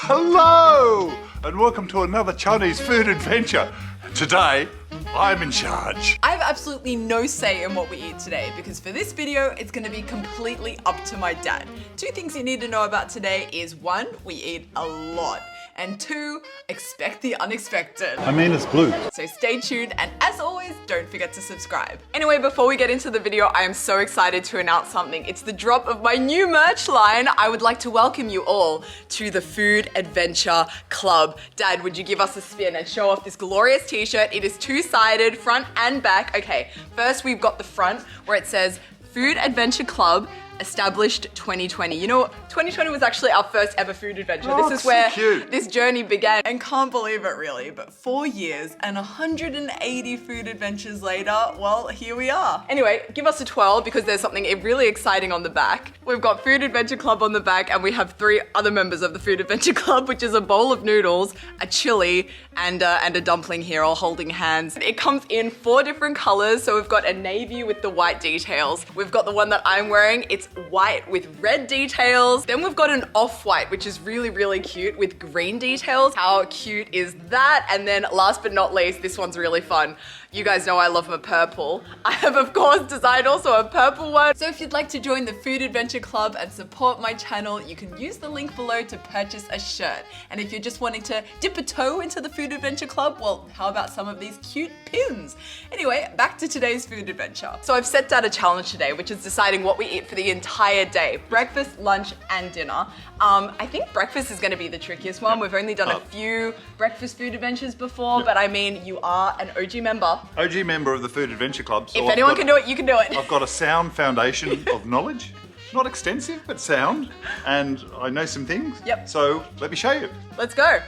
Hello, and welcome to another Chinese food adventure. Today, I'm in charge. I have absolutely no say in what we eat today because for this video, it's going to be completely up to my dad. Two things you need to know about today is one, we eat a lot, and two, expect the unexpected. I mean, it's blue. So stay tuned, and as always, don't forget to subscribe. Anyway, before we get into the video, I am so excited to announce something. It's the drop of my new merch line. I would like to welcome you all to the Food Adventure Club. Dad, would you give us a spin and show off this glorious t-shirt? It is two-sided, front and back. Okay, first we've got the front where it says Food Adventure Club, established 2020. You know, 2020 was actually our first ever food adventure. Oh, this is where so this journey began, and can't believe it really, but 4 years and 180 food adventures later, well, here we are. Anyway, give us a 12 because there's something really exciting on the back. We've got Food Adventure Club on the back, and we have 3 other members of the Food Adventure Club, which is a bowl of noodles, a chili, and a dumpling here, all holding hands. It comes in 4 different colors, so we've got a navy with the white details. We've got the one that I'm wearing, it's white with red details. Then we've got an off-white, which is really, really cute with green details. How cute is that? And then last but not least, this one's really fun. You guys know I love my purple. I have, of course, designed also a purple one. So if you'd like to join the Food Adventure Club and support my channel, you can use the link below to purchase a shirt. And if you're just wanting to dip a toe into the Food Adventure Club, well, how about some of these cute pins? Anyway, back to today's food adventure. So I've set out a challenge today, which is deciding what we eat for the entire day. Breakfast, lunch, and dinner. I think breakfast is gonna be the trickiest one. We've only done a few breakfast food adventures before, but I mean, you are an OG member. OG member of the Food Adventure Club. So If anyone can do it, you can do it. I've got a sound foundation of knowledge. Not extensive, but sound. And I know some things. Yep. So let me show you. Let's go.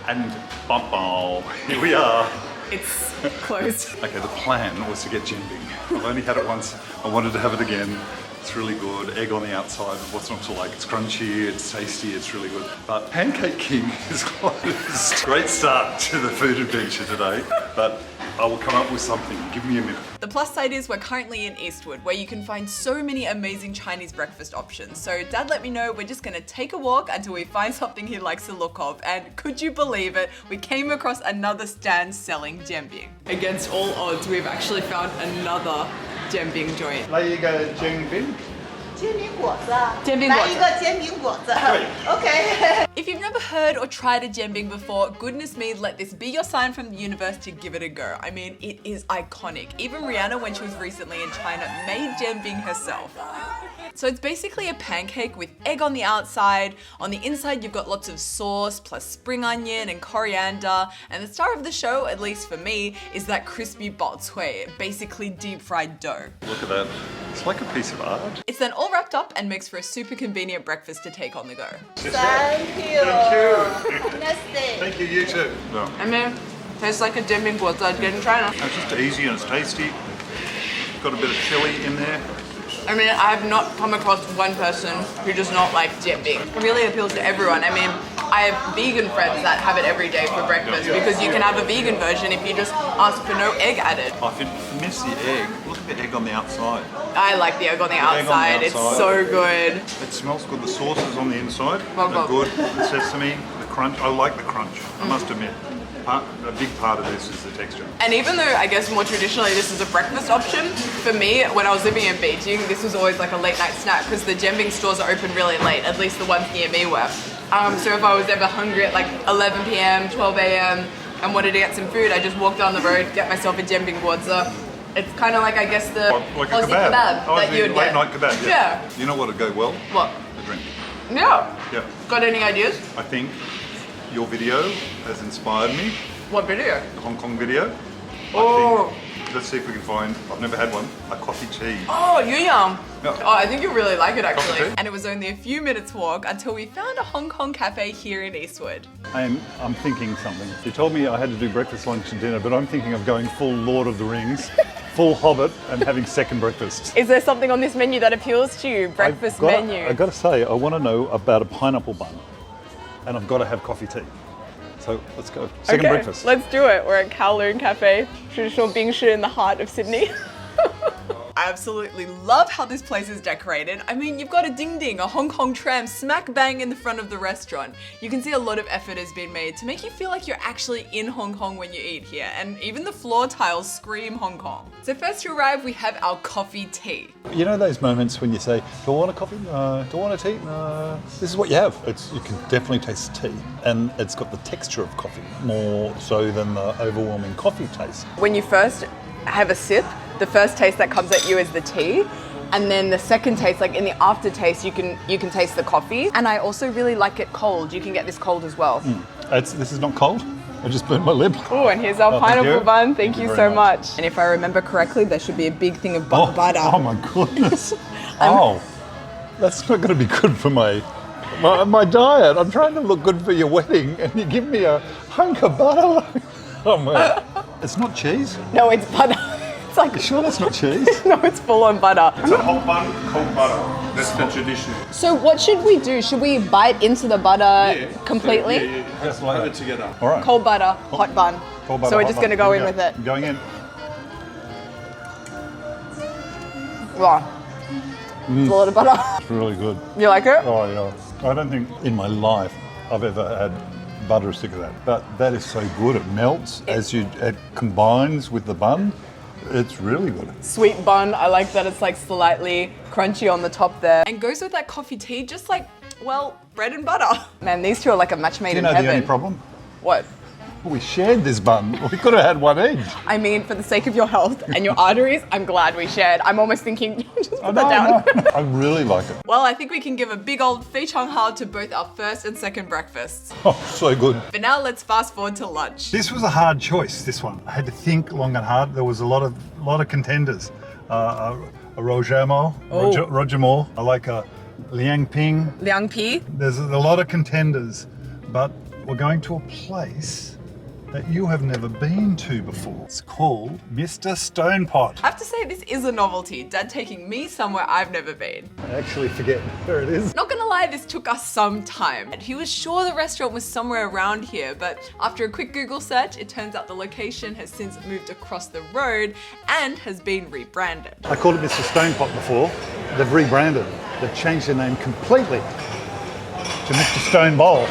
And bum, here we are. It's closed. Okay, the plan was to get jimbing. I've only had it once. I wanted to have it again. It's really good. Egg on the outside. What's not to like? It's crunchy, it's tasty, it's really good. But Pancake King is closed. Great start to the food adventure today, but I will come up with something. Give me a minute. The plus side is we're currently in Eastwood, where you can find so many amazing Chinese breakfast options. So Dad let me know we're just gonna take a walk until we find something he likes the look of. And could you believe it? We came across another stand selling jimbing. Against all odds, we've actually found another jimbing joint. 来一个煎饼。煎饼果子啊，煎饼果子。来一个煎饼果子。对。OK。 If you've never heard or tried a jimbing before, goodness me, let this be your sign from the universe to give it a go. I mean, it is iconic. Even Rihanna, when she was recently in China, made jimbing herself. So it's basically a pancake with egg on the outside. On the inside, you've got lots of sauce, plus spring onion and coriander. And the star of the show, at least for me, is that crispy bao cui, basically deep fried dough. Look at that. It's like a piece of art. It's then all wrapped up and makes for a super convenient breakfast to take on the go. Thank you. Thank you. Nice day. Thank you, you too. No. I mean, tastes like a jimbing guozi I'd get in China. It's just easy and it's tasty. Got a bit of chili in there. I mean, I have not come across one person who does not like jimbing. It really appeals to everyone. I mean, I have vegan friends that have it every day for breakfast because you can have a vegan version if you just ask for no egg added. I miss the egg. Look at the egg on the outside. I like the egg on the outside. It's so good. It smells good. The sauce is on the inside. Well, They're good. The sesame, the crunch. I like the crunch, I must admit. A big part of this is the texture. And even though I guess more traditionally this is a breakfast option, for me, when I was living in Beijing, this was always like a late night snack because the jimbing stores are open really late, at least the ones near me were. So if I was ever hungry at like 11 p.m., 12 a.m. and wanted to get some food, I just walked down the road, get myself a jimbing guozi. It's kind of like, I guess, the like a Aussie kebab that you would late get. night kebab, yeah. You know what would go well? What? A drink. Yeah. Yeah. Got any ideas? I think your video has inspired me. What video? The Hong Kong video. Oh. Let's see if we can find, I've never had one, a coffee tea. Oh, yum. Yeah. Oh, I think you'll really like it actually. Coffee tea? And it was only a few minutes walk until we found a Hong Kong cafe here in Eastwood. I'm thinking something. You told me I had to do breakfast, lunch and dinner, but I'm thinking of going full Lord of the Rings, full Hobbit and having second breakfast. Is there something on this menu that appeals to you? Breakfast menu? I've got to say, I want to know about a pineapple bun and I've got to have coffee tea. So let's go. Second breakfast. Let's do it. We're at Kowloon Cafe, traditional Bingshi in the heart of Sydney. I absolutely love how this place is decorated. I mean, you've got a ding ding, a Hong Kong tram smack bang in the front of the restaurant. You can see a lot of effort has been made to make you feel like you're actually in Hong Kong when you eat here, and even the floor tiles scream Hong Kong. So first to arrive, we have our coffee tea. You know those moments when you say, do I want a coffee? No. Do I want a tea? No. This is what you have. You can definitely taste tea. And it's got the texture of coffee, more so than the overwhelming coffee taste. When you first have a sip, the first taste that comes at you is the tea. And then the second taste, like in the aftertaste, you can taste the coffee. And I also really like it cold. You can get this cold as well. This is not cold. I just burnt my lip. Oh, and here's our pineapple bun. Thank you so very much. And if I remember correctly, there should be a big thing of butter. Oh my goodness. That's not going to be good for my diet. I'm trying to look good for your wedding, and you give me a hunk of butter. Oh man. It's not cheese? No, it's butter. It's like, You sure that's not cheese? no, it's full on butter. It's a hot bun, cold butter. That's the tradition. So what should we do? Should we bite into the butter completely? Yeah. Just have it together. All right. Cold butter, hot bun. Cold butter, So we're hot just butter. going to go Here in we with it. Going in. Wow. It's a lot of butter. It's really good. You like it? Oh yeah. I don't think in my life I've ever had butter stick of that. But that is so good. It melts as it combines with the bun. It's really good. Sweet bun. I like that it's like slightly crunchy on the top there. And goes with that coffee tea, just like, well, bread and butter. Man, these two are like a match made Do you in know heaven. the only problem? What? We shared this bun. We could have had one each. I mean, for the sake of your health and your arteries, I'm glad we shared. I'm almost thinking, just put Oh, that down. no. I really like it. Well, I think we can give a big old fei chang hao to both our first and second breakfasts. Oh, so good. But now let's fast forward to lunch. This was a hard choice, this one. I had to think long and hard. There was a lot of contenders. A Roger Moore. I like a Liang Ping. Liang Pi. There's a lot of contenders, but we're going to a place that you have never been to before. It's called Mr. Stone Pot. I have to say, this is a novelty. Dad taking me somewhere I've never been. I actually forget where it is. Not gonna lie, this took us some time. He was sure the restaurant was somewhere around here, but after a quick Google search, it turns out the location has since moved across the road and has been rebranded. I called it Mr. Stone Pot before. They've rebranded. They've changed their name completely to Mr. Stone Bowl.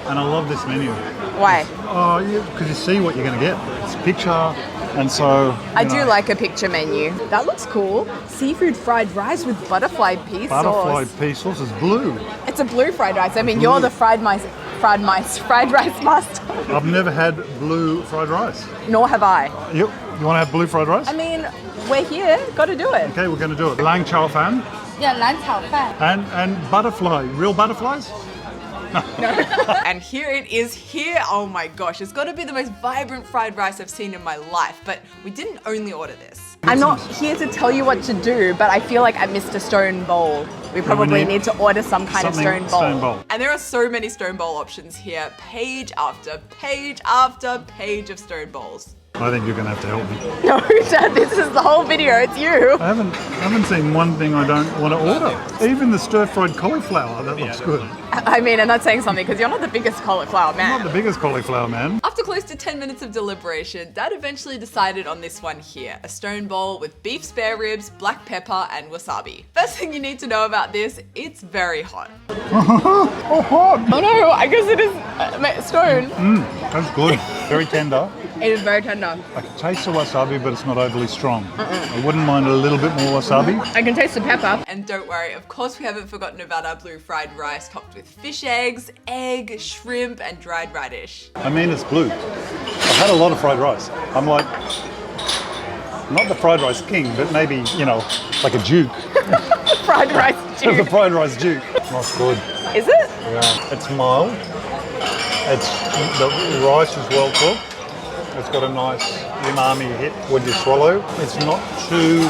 And I love this menu. Why? Oh, yeah, because you see what you're going to get. It's a picture, and so... I do like a picture menu. That looks cool. Seafood fried rice with butterfly pea Butterfly sauce. pea sauce is blue. It's a blue fried rice. I mean, you're the fried rice master. I've never had blue fried rice. Nor have I. You want to have blue fried rice? I mean, we're here. Got to do it. Okay, we're going to do it. Lang chao fan Yeah, 蓝炒饭. and butterfly. Real butterflies? And here it is here. Oh my gosh, it's got to be the most vibrant fried rice I've seen in my life. But we didn't only order this. I'm not here to tell you what to do, but I feel like at Mr. Stone Bowl, we probably need to order some kind of stone bowl. And there are so many stone bowl options here, page after page after page of stone bowls. I think you're going to have to help me. No, Dad, this is the whole video. It's you. I haven't seen one thing I don't want to order. Even the stir-fried cauliflower, that looks good. I mean, and that's saying something because you're not the biggest cauliflower I'm man. not the biggest cauliflower man. After close to 10 minutes of deliberation, Dad eventually decided on this one here, a stone bowl with beef spare ribs, black pepper, and wasabi. First thing you need to know about this, it's very hot. Oh, hot. Oh no, I guess it is stone. That's good. Very tender. It is very tender. I can taste the wasabi, but it's not overly strong. I wouldn't mind a little bit more wasabi. I can taste the pepper. And don't worry, of course we haven't forgotten about our blue fried rice topped with fish eggs, egg, shrimp, and dried radish. I mean, it's blue. I've had a lot of fried rice. I'm like, not the fried rice king, but maybe, like a duke. Fried rice The duke. fried rice duke. Not good. Is it? Yeah. It's mild. The rice is well cooked. It's got a nice umami hit when you swallow. It's not too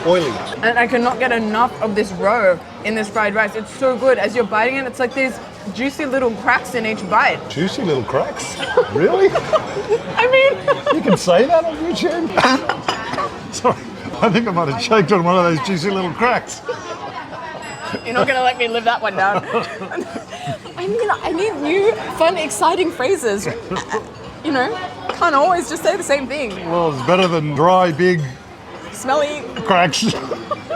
oily. And I cannot get enough of this roe in this fried rice. It's so good. As you're biting it, it's like these juicy little cracks in each bite. Juicy little cracks? Really? I mean, You can say that on YouTube? Sorry, I think I might have choked on one of those juicy little cracks. you're not gonna let me live that one down. I need new, fun, exciting phrases. Can't always just say the same thing. Well, it's better than dry, big Smelly. Cracks.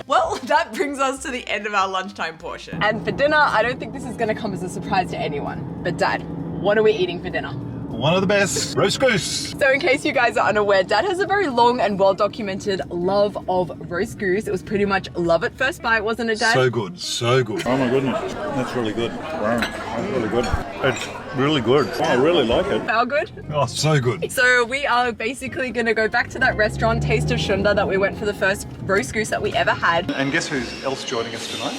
Well, that brings us to the end of our lunchtime portion. And for dinner, I don't think this is going to come as a surprise to anyone. But Dad, what are we eating for dinner? One of the best. Roast goose. So in case you guys are unaware, Dad has a very long and well-documented love of roast goose. It was pretty much love at first bite, wasn't it, Dad? So good, so good. Oh my goodness, that's really good. Wow, that's really good. It's really good. Oh, I really like it. How good? Oh, so good. So we are basically going to go back to that restaurant, Taste of Shunda, that we went for the first roast goose that we ever had. And guess who's else joining us tonight?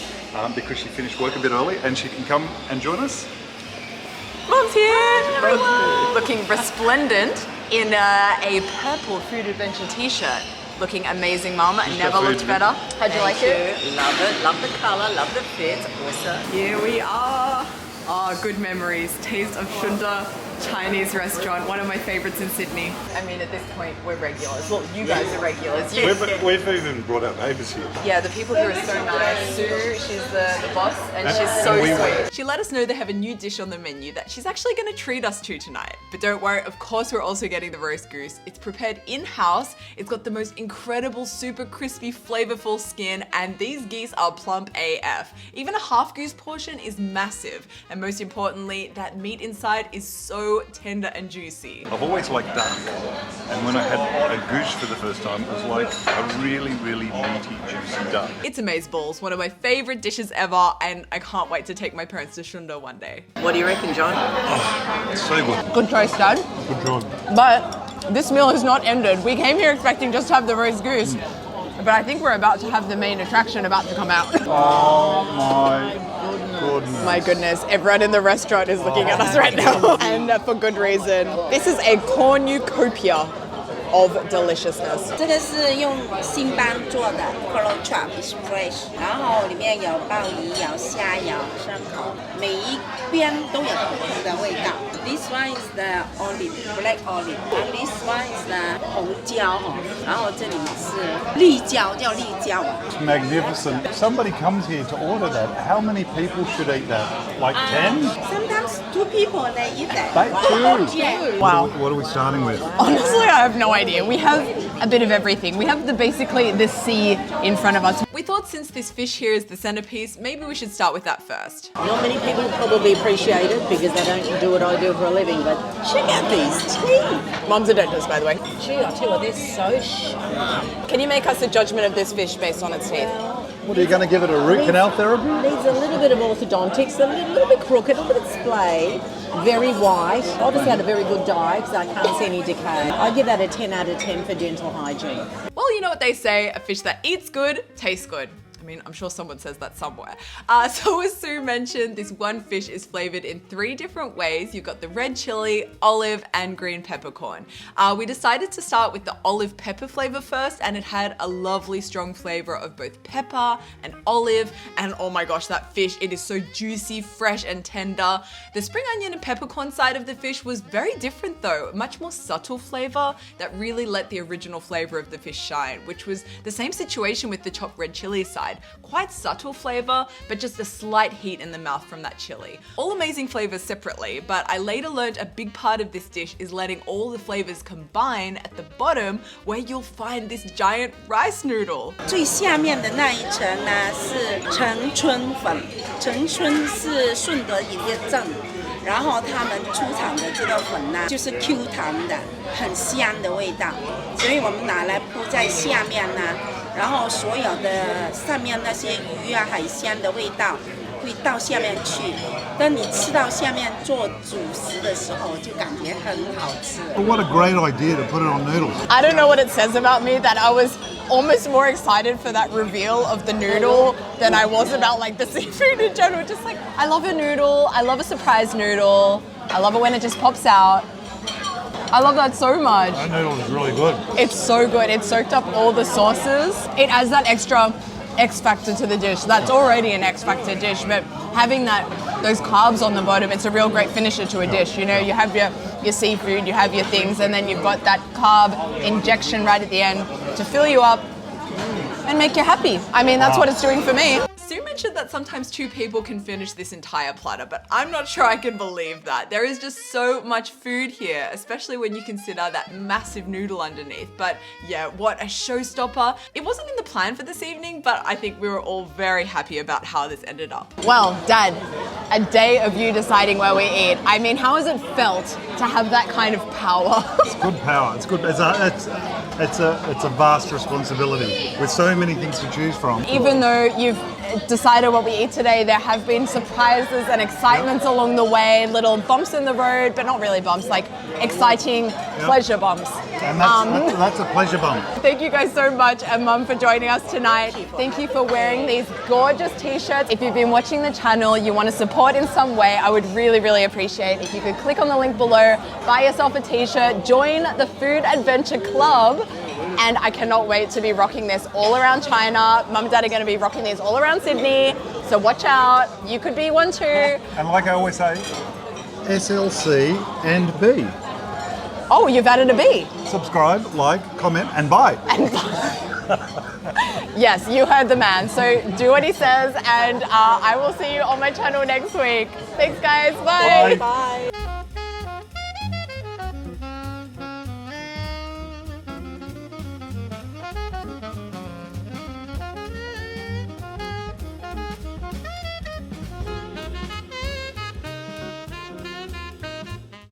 Because she finished work a bit early and she can come and join us. Mom's here, everyone. Looking resplendent in a purple Food Adventure t-shirt. Looking amazing, Mum. Never looked better. How'd you like it? Love it. Love the color. Love the fit. Awesome. Here we are. Oh, good memories. Taste of Shunda Chinese restaurant. One of my favorites in Sydney. I mean, at this point, we're regulars. Well, you guys are regulars. We've even brought our neighbours here. Yeah, the people here are so nice. Sue, she's the boss, and she's so sweet. She let us know they have a new dish on the menu that she's actually going to treat us to tonight. But don't worry, of course we're also getting the roast goose. It's prepared in-house. It's got the most incredible, super crispy, flavorful skin, and these geese are plump AF. Even a half goose portion is massive. And most importantly, that meat inside is so tender and juicy. I've always liked duck, and when I had a goose for the first time, it was like a really, really meaty, juicy duck. It's amazeballs, one of my favorite dishes ever, and I can't wait to take my parents to Shunda one day. What do you reckon, John? Oh, it's so good. Good choice, Dad. Good job. But this meal has not ended. We came here expecting just to have the roast goose, but I think we're about to have the main attraction about to come out. Oh my goodness. My goodness, everyone in the restaurant is looking at us right now, and for good reason. This is a cornucopia of deliciousness. 这个是用新班做的 pork chop is fresh， 然后里面有鲍鱼、有虾、有生口，每一边都有不同的味道。This one is the olive, black olive, and this one is the 红椒哈，然后这里是绿椒，叫绿椒。 It's magnificent. Somebody comes here to order that. How many people should eat that? Like 10? Sometimes 2 people they eat that. That too? Yeah. Wow. What are we starting with? Honestly, I have no idea. We have a bit of everything. We have basically the sea in front of us. We thought since this fish here is the centerpiece, maybe we should start with that first. Not many people probably appreciate it because they don't do what I do for a living, but check out these teeth. Mom's a dentist, by the way. Gee, I tell you what, they're so sharp. Can you make us a judgment of this fish based on its teeth? What, are you going to give it a root canal therapy? Needs a little bit of orthodontics, a little bit crooked, a little bit splayed, very white. Obviously had a very good dye because I can't see any decay. I give that a 10 out of 10 for dental hygiene. Well, you know what they say, a fish that eats good, tastes good. I mean, I'm sure someone says that somewhere. So as Sue mentioned, this one fish is flavored in 3 different ways. You've got the red chili, olive, and green peppercorn. We decided to start with the olive pepper flavor first, and it had a lovely strong flavor of both pepper and olive. And oh my gosh, that fish, it is so juicy, fresh, and tender. The spring onion and peppercorn side of the fish was very different though, much more subtle flavor that really let the original flavor of the fish shine, which was the same situation with the chopped red chili side. Quite subtle flavor, but just a slight heat in the mouth from that chili. All amazing flavors separately, but I later learned a big part of this dish is letting all the flavors combine at the bottom where you'll find this giant rice noodle. 最下面的那一层呢是陈春粉，陈春是顺德一个镇，然后他们出产的这个粉呢就是 Q 弹的，很香的味道，所以我们拿来铺在下面呢。 然后所有的上面那些鱼啊、海鲜的味道会到下面去。当你吃到下面做主食的时候，就感觉很好吃。 Well, what a great idea to put it on noodles. I don't know what it says about me that I was almost more excited for that reveal of the noodle than I was about like the seafood in general. Just like, I love a noodle, I love a surprise noodle, I love it when it just pops out. I love that so much. That noodle is really good. It's so good. It soaked up all the sauces. It adds that extra X factor to the dish. That's already an X factor dish, but having those carbs on the bottom, it's a real great finisher to a dish. You know, you have your seafood, you have your things, and then you've got that carb injection right at the end to fill you up and make you happy. I mean, that's what it's doing for me. Sue mentioned that sometimes 2 people can finish this entire platter, but I'm not sure I can believe that. There is just so much food here, especially when you consider that massive noodle underneath. But yeah, what a showstopper. It wasn't in the plan for this evening, but I think we were all very happy about how this ended up. Well, Dad, a day of you deciding where we eat. I mean, how has it felt to have that kind of power? It's good power. It's good. It's a vast responsibility with so many things to choose from. Even though you've decided what we eat today, there have been surprises and excitements along the way, little bumps in the road, but not really bumps, like exciting pleasure bumps. And that's a pleasure bump. Thank you guys so much, and Mum, for joining us tonight. Thank you for wearing these gorgeous t-shirts. If you've been watching the channel, you want to support in some way, I would really, really appreciate if you could click on the link below, buy yourself a t-shirt, join the Food Adventure Club, and I cannot wait to be rocking this all around China. Mum and Dad are going to be rocking these all around Sydney, so watch out. You could be one too. And like I always say, SLC and B. Oh, you've added a B. Subscribe, like, comment, and buy. Yes, you heard the man. So do what he says, and I will see you on my channel next week. Thanks, guys. Bye. Bye.